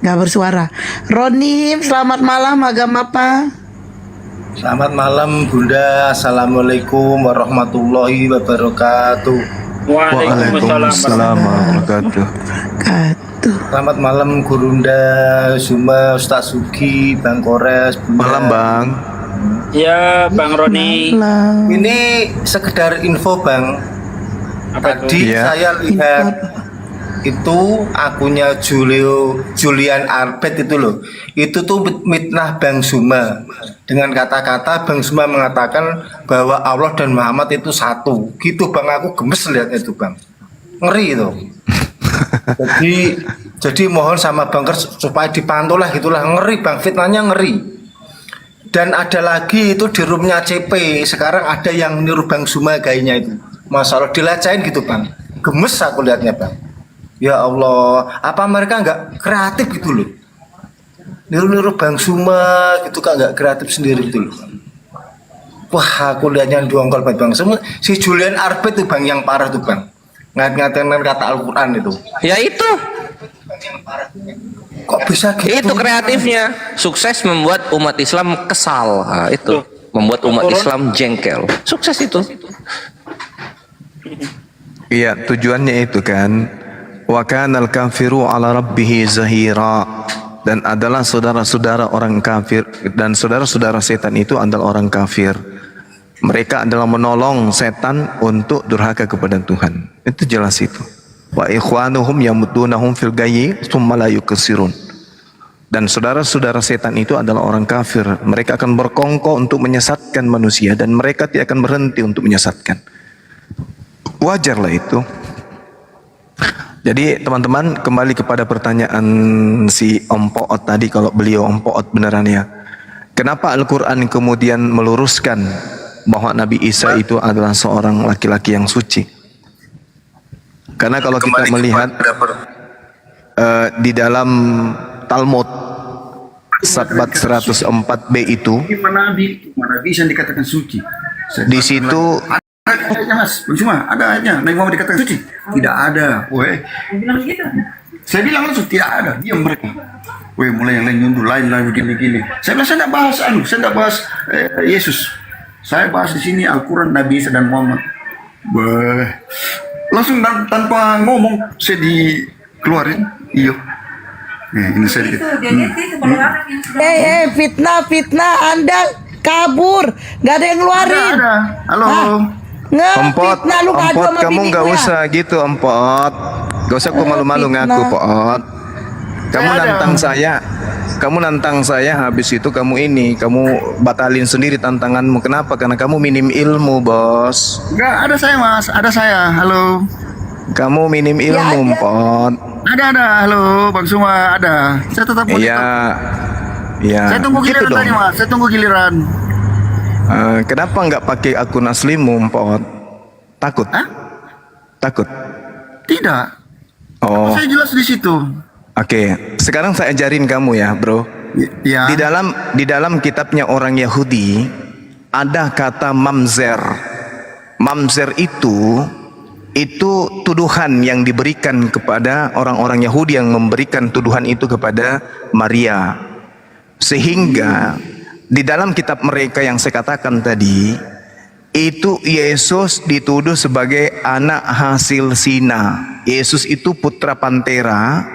Nggak bersuara. Ronim, selamat malam. Agama apa? Selamat malam Bunda. Assalamualaikum warahmatullahi wabarakatuh. Waalaikumsalam warahmatullahi wabarakatuh. Katuh. Selamat malam Gurunda, Zuma, Ustaz Sugi, Bang Kores, Bunda. Malam Bang. Ya, Bang Roni. Malam. Ini sekedar info Bang. Apa Tadi Iya. saya lihat itu akunnya Julian Arbet itu loh. Itu tuh mitnah Bang Zuma. Dengan kata-kata Bang Zuma mengatakan bahwa Allah dan Muhammad itu satu. Gitu Bang, aku gemes lihat itu Bang. Ngeri itu. Jadi mohon sama Bang Kers supaya dipantau lah gitulah, ngeri Bang, fitnahnya ngeri. Dan ada lagi itu di roomnya CP sekarang ada yang niru Bang Zuma gayanya itu. Masalah dilacain gitu Bang. Gemes aku lihatnya Bang. Ya Allah, apa mereka nggak kreatif gitu loh? Niru-niru Bang Zuma gitu kan nggak kreatif sendiri gitu loh. Wah, aku lihatnya dongkol banget Bang. Semua si Julian Arbet tuh Bang yang parah tuh Bang. Ngatain kata Al-Quran itu. Ya itu Kok bisa gitu? kreatifnya. Sukses membuat umat Islam kesal. Nah, itu membuat umat Islam jengkel. Sukses itu. Iya, tujuannya itu kan. Wa kanal kafiru ala rabbihi zahira. Dan adalah saudara-saudara orang kafir dan saudara-saudara setan itu adalah orang kafir. Mereka adalah menolong setan untuk durhaka kepada Tuhan. Itu jelas itu. Wa ikhwanuhum yamuddunahum fil gayyi tsumma la yuqsirun. Dan saudara-saudara setan itu adalah orang kafir. Mereka akan berkongkol untuk menyesatkan manusia dan mereka tidak akan berhenti untuk menyesatkan. Wajarlah itu. Jadi teman-teman, kembali kepada pertanyaan si Om Poot tadi, kalau beliau Om Poot beneran ya. Kenapa Al-Quran kemudian meluruskan bahwa Nabi Isa itu adalah seorang laki-laki yang suci? Karena kalau kita melihat di dalam Talmud Sabbat 104b itu, Mana bisa dikatakan suci? di situ Ada aja Mas, cuma ada aja. Nabi Muhammad dikatakan suci? Tidak ada. Weh. Saya bilang langsung tidak ada. Diam mereka. Weh, mulai yang lain nyundul, lain begini-gini. Saya bilang saya tidak bahas saya tidak bahas Yesus. Saya bahas di sini Al-Quran, Nabi Isa dan Muhammad. Weh. Langsung tanpa ngomong saya dikeluarin. Iya. Ini saya Fitnah Anda kabur. Gak ada yang ngeluarin. ada. Halo. Empot, Fitnah lu ngadu Empot sama kamu bini nggak gua. usah gitu Empot. Gak usah kok malu-malu Fitnah. ngaku Pot. Kamu Saya ada. nantang saya, habis itu kamu batalin sendiri tantanganmu. Kenapa? Karena kamu minim ilmu, bos. Enggak, ada saya Mas, ada saya. Halo. Kamu minim ilmu, Pot. Ada. Halo, Bang Suma, ada. Saya tetap mau Iya, iya. Saya tunggu Gitu giliran dong. tadi Mas, saya tunggu giliran. Kenapa nggak pakai akun aslimu, Pot? Takut? Hah? Takut? Tidak. Oh, Saya jelas di situ. oke. Sekarang saya ajarin kamu ya, bro. Ya. Di dalam kitabnya orang Yahudi ada kata mamzer. Mamzer itu tuduhan yang diberikan kepada orang-orang Yahudi yang memberikan tuduhan itu kepada Maria. Sehingga di dalam kitab mereka yang saya katakan tadi, itu Yesus dituduh sebagai anak hasil zina. Yesus itu putra pantera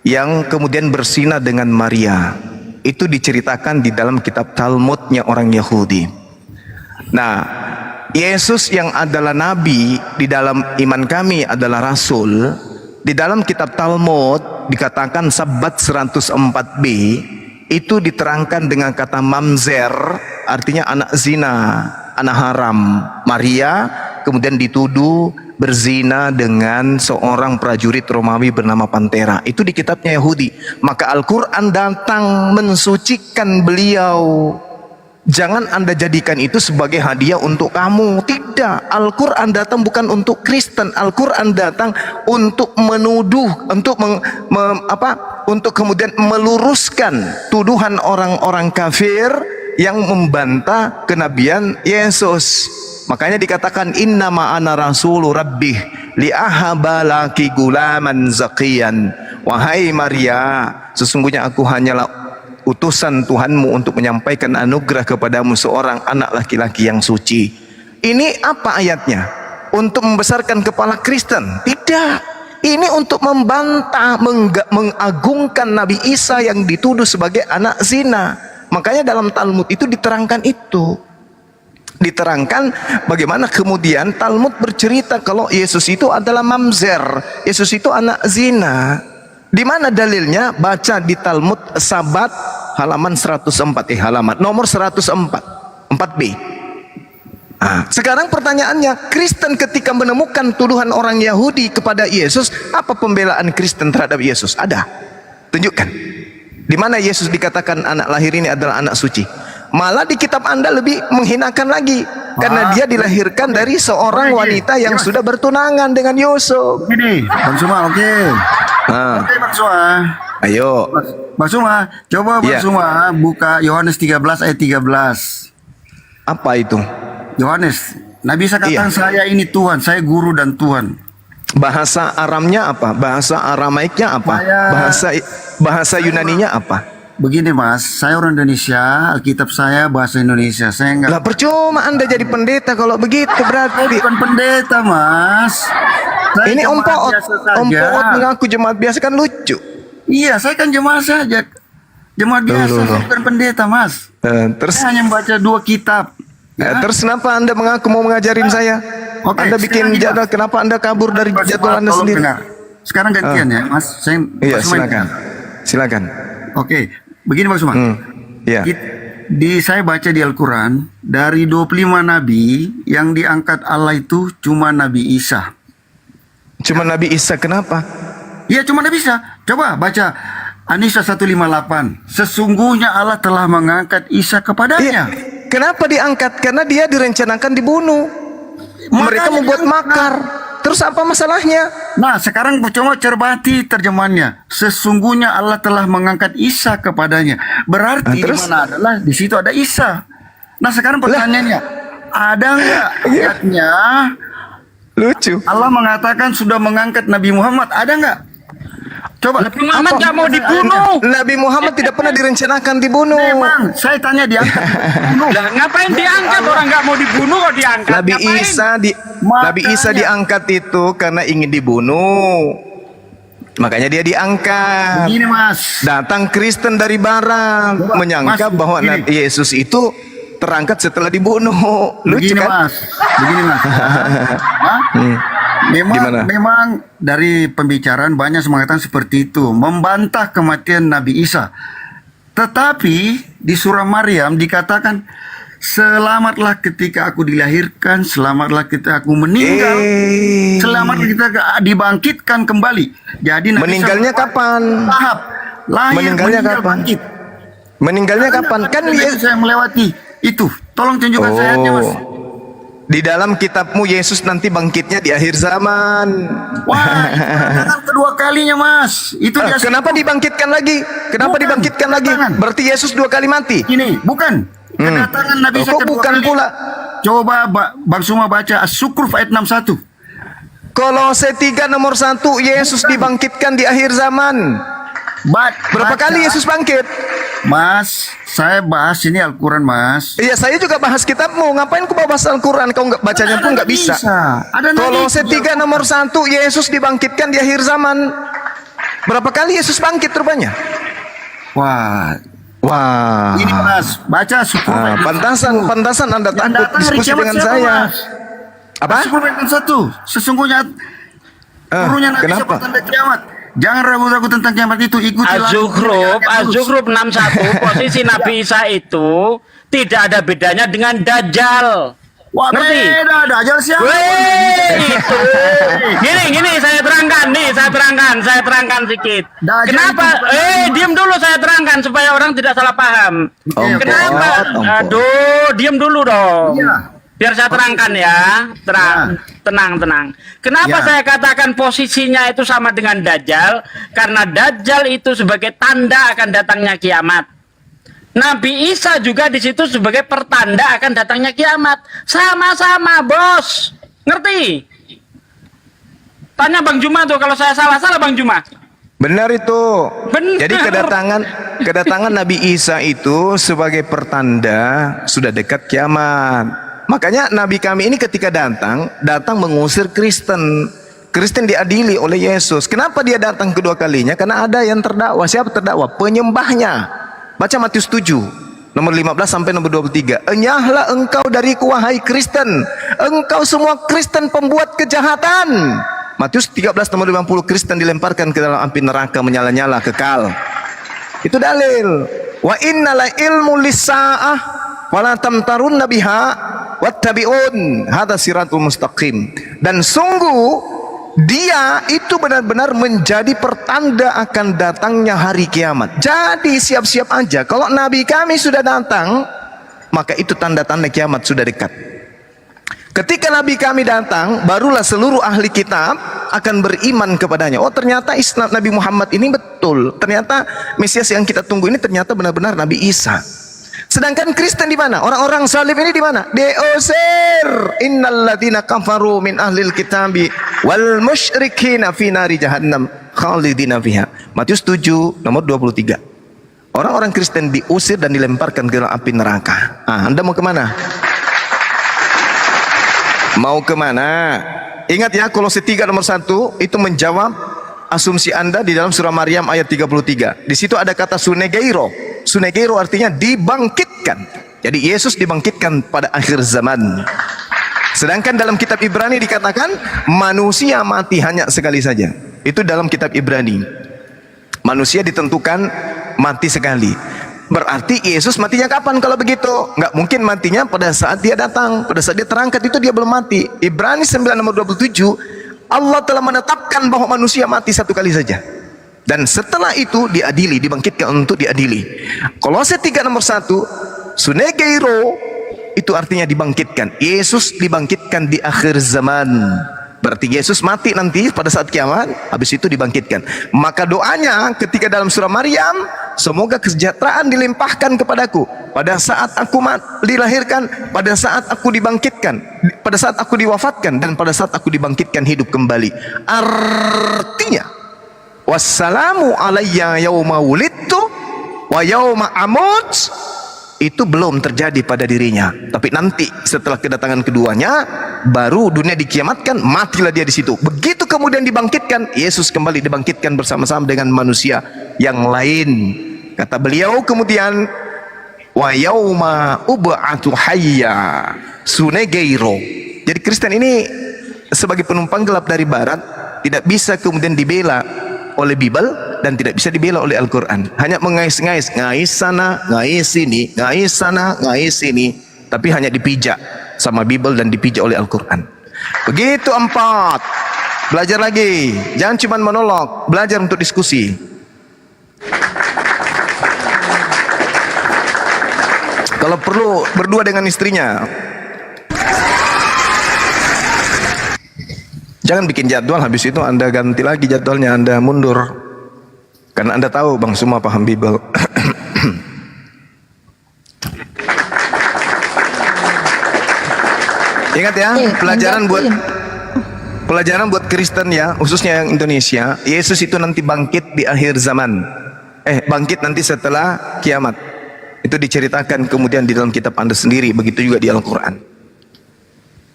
yang kemudian berzina dengan Maria. Itu diceritakan di dalam kitab Talmudnya orang Yahudi. Nah, Yesus yang adalah nabi, di dalam iman kami adalah rasul. Di dalam kitab Talmud dikatakan Sabbat 104b itu diterangkan dengan kata mamzer, artinya anak zina, anak haram. Maria kemudian dituduh berzina dengan seorang prajurit Romawi bernama Pantera. Itu di kitabnya Yahudi. Maka Al-Quran datang mensucikan beliau. Jangan Anda jadikan itu sebagai hadiah untuk kamu. Tidak. Al-Quran datang bukan untuk Kristen. Al-Quran datang untuk menuduh, untuk kemudian meluruskan tuduhan orang-orang kafir yang membantah kenabian Yesus. Makanya dikatakan innama ana rasulu rabbih li ahabalaki gulaman zakiyan Wahai Maria, sesungguhnya aku hanyalah utusan Tuhanmu untuk menyampaikan anugerah kepadamu seorang anak laki-laki yang suci. Ini apa ayatnya? Untuk membesarkan kepala Kristen? Tidak. Ini untuk membantah, mengagungkan Nabi Isa yang dituduh sebagai anak zina. Makanya dalam Talmud itu diterangkan itu. Diterangkan bagaimana kemudian Talmud bercerita kalau Yesus itu adalah mamzer. Yesus itu anak zina. Di mana dalilnya? Baca di Talmud Sabat halaman 104, halaman nomor 104, 4b. Sekarang pertanyaannya, Kristen ketika menemukan tuduhan orang Yahudi kepada Yesus, apa pembelaan Kristen terhadap Yesus? Ada? Tunjukkan. Di mana Yesus dikatakan anak lahir ini adalah anak suci? Malah di kitab Anda lebih menghinakan lagi, karena dia dilahirkan dari seorang wanita yang sudah bertunangan dengan Yusuf. Ini, Bang Suma, oke. Oke, Bang Suma. Ayo. Bang Suma, coba Bang Iya. Suma buka Yohanes 13 ayat 13. Apa itu? Yohanes, Nabi Isa katakan Iya. saya ini Tuhan, saya guru dan Tuhan. Bahasa Aramnya apa? Bahasa Aramaiknya apa? Bahasa Yunaninya apa? Begini Mas, saya orang Indonesia, Alkitab saya bahasa Indonesia. Saya enggak Lah percuma Anda jadi pendeta kalau begitu berarti. bukan pendeta Mas. Saya Ini Om jemaat Poot, biasa saja. Om Poot mengaku jemaat biasa kan lucu. Iya, saya kan jemaat saja. Jemaat biasa, Loh. saya bukan pendeta Mas. Terus Saya hanya membaca 2 kitab. Ya. terus kenapa Anda mengaku mau ngajarin saya? Oke, Anda bikin sekarang kita- jadwal, kenapa Anda kabur dari Mas, jadwal Anda tolong sendiri? dengar. Sekarang gantian ya Mas. Saya Iya, Mas Suma silakan. Silakan. Oke, begini Bang Suma. Iya. Saya baca di Al-Quran, dari 25 nabi yang diangkat Allah itu cuma Nabi Isa. Cuma Nabi Isa, kenapa? Iya, cuma Nabi Isa. Coba baca An-Nisa 158. Sesungguhnya Allah telah mengangkat Isa Iya. kepadanya. Kenapa diangkat? Karena dia direncanakan dibunuh. Mereka Makanya membuat diangkat. makar. Terus apa masalahnya? Nah, sekarang coba cermati terjemahannya. Sesungguhnya Allah telah mengangkat Isa kepadanya. Berarti di terus? mana adalah di situ ada Isa. Nah, sekarang pertanyaannya, ada nggak ayatnya Lucu. Allah mengatakan sudah mengangkat Nabi Muhammad? Ada nggak? Coba. Nabi Muhammad nggak mau dibunuh. Nabi Muhammad tidak pernah direncanakan dibunuh. Memang, saya tanya diangkat. Lah ngapain diangkat? Orang nggak mau dibunuh kok diangkat? Nabi Ngapain? Nabi Isa diangkat itu karena ingin dibunuh. Makanya dia diangkat. Begini Mas. Datang Kristen dari barat Coba, menyangka Mas, bahwa begini. Nabi Yesus itu terangkat setelah dibunuh. Lucu Begini kan? Mas. Begini Mas. Hah? Gimana? Memang dari pembicaraan banyak mengatakan seperti itu, membantah kematian Nabi Isa. Tetapi di surah Maryam dikatakan, selamatlah ketika aku dilahirkan, selamatlah ketika aku meninggal, selamatlah ketika dibangkitkan kembali. Jadi Nabi Meninggalnya Isa kapan? tahap lahir, Meninggalnya meninggal, kapan? bangkit. Meninggalnya kapan? Kan Yesus saya melewati itu. Tolong tunjukkan ayatnya Mas. Di dalam kitabmu Yesus nanti bangkitnya di akhir zaman. Wah, itu kedatangan kedua kalinya Mas. Itu dia. Kenapa dibangkitkan lagi? Kenapa Bukan, dibangkitkan lagi? kedatangan. Berarti Yesus 2 kali mati. Ini bukan kedatangan Nabi Isa Kok kedua bukan kali. pula? Coba Bang Suma baca As-Sukruf ayat 61. Kolose 3 nomor 1, Yesus dibangkitkan di akhir zaman. Berapa Baca. kali Yesus bangkit? Mas, saya bahas ini Al-Quran Mas. Iya, saya juga bahas kitabmu. Ngapain kau bahas Al-Quran? Kau nggak bacanya pun nggak bisa. Ada Nabi. Kolose 3 nomor 1, Yesus dibangkitkan di akhir zaman. Berapa kali Yesus bangkit rupanya? Wah, Wah. ini Mas, baca Sukruf ayat 61. Pantasan Anda Yang takut datang hari diskusi kiamat dengan siapa, saya. Mas? Apa? Sukruf ayat 61. Sesungguhnya turunnya Nabi Isa Kenapa? tanda kiamat. Jangan ragu-ragu tentang kiamat itu. Ikuti Az-Zukhruf 61, posisi Nabi Isa itu tidak ada bedanya dengan Dajjal. Wah, Ngerti? beda. Dajjal siapa? Weh, itu. Gini, saya terangkan sedikit. Dajjal Kenapa? itu Diam dulu saya terangkan supaya orang tidak salah paham. Om Kenapa? Poot, Om Poot. Aduh, diam dulu dong. Iya. Biar saya terangkan ya. Tenang. Kenapa Ya. saya katakan posisinya itu sama dengan Dajjal? Karena Dajjal itu sebagai tanda akan datangnya kiamat. Nabi Isa juga di situ sebagai pertanda akan datangnya kiamat. Sama-sama, Bos. Ngerti? Tanya Bang Juma tuh, kalau saya salah Bang Juma. Benar itu. Benar. Jadi kedatangan Nabi Isa itu sebagai pertanda sudah dekat kiamat. Makanya Nabi kami ini ketika datang mengusir Kristen. Kristen diadili oleh Yesus. Kenapa dia datang kedua kalinya? Karena ada yang terdakwa. Siapa terdakwa? Penyembahnya. Baca Matius 7 nomor 15 sampai nomor 23. Enyahlah engkau dariku wahai Kristen. Engkau semua Kristen pembuat kejahatan. Matius 13 nomor 50. Kristen dilemparkan ke dalam api neraka menyala-nyala kekal. Itu dalil. Wa innala ilmu lis-sa'ah wala tamtarunna biha wattabi'un hadza siratul mustaqim. Dan sungguh dia itu benar-benar menjadi pertanda akan datangnya hari kiamat. Jadi siap-siap aja. Kalau Nabi kami sudah datang, maka itu tanda-tanda kiamat sudah dekat. Ketika Nabi kami datang, barulah seluruh ahli kitab akan beriman kepadanya. Oh, ternyata Islam Nabi Muhammad ini betul. Ternyata Mesias yang kita tunggu ini ternyata benar-benar Nabi Isa. Sedangkan Kristen di mana? Orang-orang salib ini di mana? Diusir. Innalladzina kafaru min ahlil kitabi wal musyrikina fi nari jahannam khalidina fiha. Matius 7 nomor 23. Orang-orang Kristen diusir dan dilemparkan ke dalam api neraka. Anda mau kemana? Mau kemana? Ingat ya, Kolose 3 nomor 1 itu menjawab asumsi Anda di dalam surah Maryam ayat 33. Di situ ada kata sunegeiro. Sunegeiro artinya dibangkitkan. Jadi Yesus dibangkitkan pada akhir zaman. Sedangkan dalam kitab Ibrani dikatakan manusia mati hanya sekali saja. Itu dalam kitab Ibrani. Manusia ditentukan mati sekali. Berarti Yesus matinya kapan kalau begitu? Nggak mungkin matinya pada saat dia datang. Pada saat dia terangkat itu dia belum mati. Ibrani 9 nomor 27, Allah telah menetapkan bahwa manusia mati satu kali saja. Dan setelah itu diadili, dibangkitkan untuk diadili. Kolose 3 nomor 1, sunegeiro, itu artinya dibangkitkan. Yesus dibangkitkan di akhir zaman. Berarti Yesus mati nanti pada saat kiamat, habis itu dibangkitkan. Maka doanya ketika dalam surah Maryam, semoga kesejahteraan dilimpahkan kepadaku pada saat aku dilahirkan, pada saat aku dibangkitkan, pada saat aku diwafatkan, dan pada saat aku dibangkitkan hidup kembali. Artinya wassalamu alayya yauma wulidtu wa yauma amut, itu belum terjadi pada dirinya, tapi nanti setelah kedatangan keduanya baru dunia dikiamatkan, matilah dia di situ. Begitu kemudian dibangkitkan, Yesus kembali dibangkitkan bersama-sama dengan manusia yang lain. Kata beliau kemudian, wa yauma ub'atu hayya sunegeiro. Jadi Kristen ini sebagai penumpang gelap dari barat, tidak bisa kemudian dibela oleh Bible dan tidak bisa dibela oleh Al-Quran. Hanya mengais-ngais, ngais sana, ngais sini, ngais sana, ngais sini, tapi hanya dipijak sama Bible dan dipijak oleh Al-Quran. Begitu 4. Belajar lagi, jangan cuma monolog, belajar untuk diskusi. Kalau perlu berdua dengan istrinya. Jangan bikin jadwal, habis itu Anda ganti lagi jadwalnya, Anda mundur. Karena Anda tahu Bang semua paham Bible. Ingat ya, pelajaran buat Kristen ya, khususnya yang Indonesia. Yesus itu nanti bangkit di akhir zaman. Bangkit nanti setelah kiamat. Itu diceritakan kemudian di dalam kitab Anda sendiri, begitu juga di Al-Quran.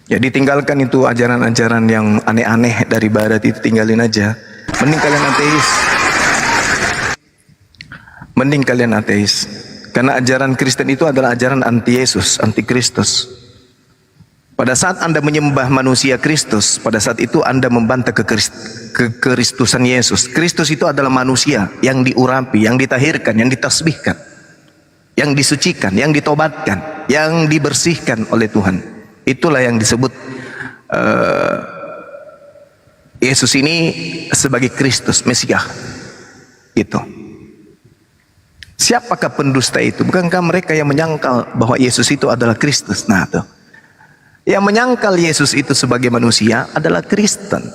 Jadi tinggalkan itu ajaran-ajaran yang aneh-aneh dari barat, itu tinggalin aja. Mending kalian ateis. Karena ajaran Kristen itu adalah ajaran anti-Yesus, anti-Kristus. Pada saat Anda menyembah manusia Kristus, pada saat itu Anda membantah kekristusan Yesus. Kristus itu adalah manusia yang diurapi, yang ditahirkan, yang ditasbihkan, yang disucikan, yang ditobatkan, yang dibersihkan oleh Tuhan. Itulah yang disebut Yesus ini sebagai Kristus, Mesias. Itu. Siapakah pendusta itu? Bukankah mereka yang menyangkal bahwa Yesus itu adalah Kristus? Nah, tuh. Yang menyangkal Yesus itu sebagai manusia adalah Kristen.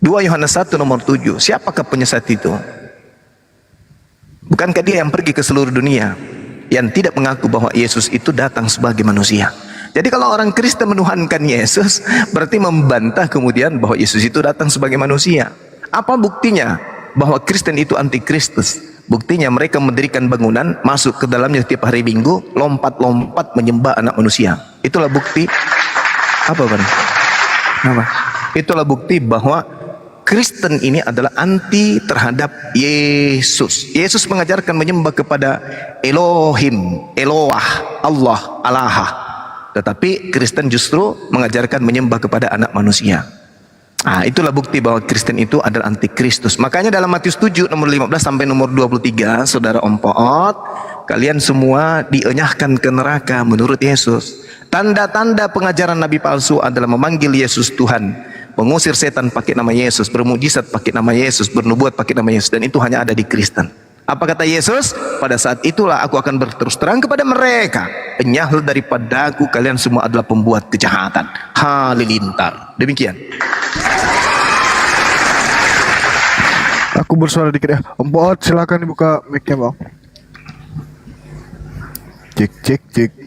2 Yohanes 1 nomor 7. Siapakah penyesat itu? Bukankah dia yang pergi ke seluruh dunia, yang tidak mengaku bahwa Yesus itu datang sebagai manusia? Jadi kalau orang Kristen menuhankan Yesus, berarti membantah kemudian bahwa Yesus itu datang sebagai manusia. Apa buktinya? bahwa Kristen itu antikristus. Buktinya mereka mendirikan bangunan, masuk ke dalamnya setiap hari Minggu, lompat-lompat menyembah anak manusia. Itulah bukti apa, Bang? Apa? Itulah bukti bahwa Kristen ini adalah anti terhadap Yesus. Yesus mengajarkan menyembah kepada Elohim, Eloah, Allah, Allaha. Tetapi Kristen justru mengajarkan menyembah kepada anak manusia. Nah, itulah bukti bahwa Kristen itu adalah antikristus. Makanya dalam Matius 7 nomor 15 sampai nomor 23, saudara Om Poot, kalian semua dienyahkan ke neraka menurut Yesus. Tanda-tanda pengajaran nabi palsu adalah memanggil Yesus Tuhan, mengusir setan pakai nama Yesus, bermujizat pakai nama Yesus, bernubuat pakai nama Yesus, dan itu hanya ada di Kristen. Apa kata Yesus? Pada saat itulah aku akan berterus terang kepada mereka, enyahlah daripadaku, kalian semua adalah pembuat kejahatan. Halilintar. Demikian. Aku bersuara dikit ya. Om Poot silakan dibuka mic-nya, Bang. Cek cek cek.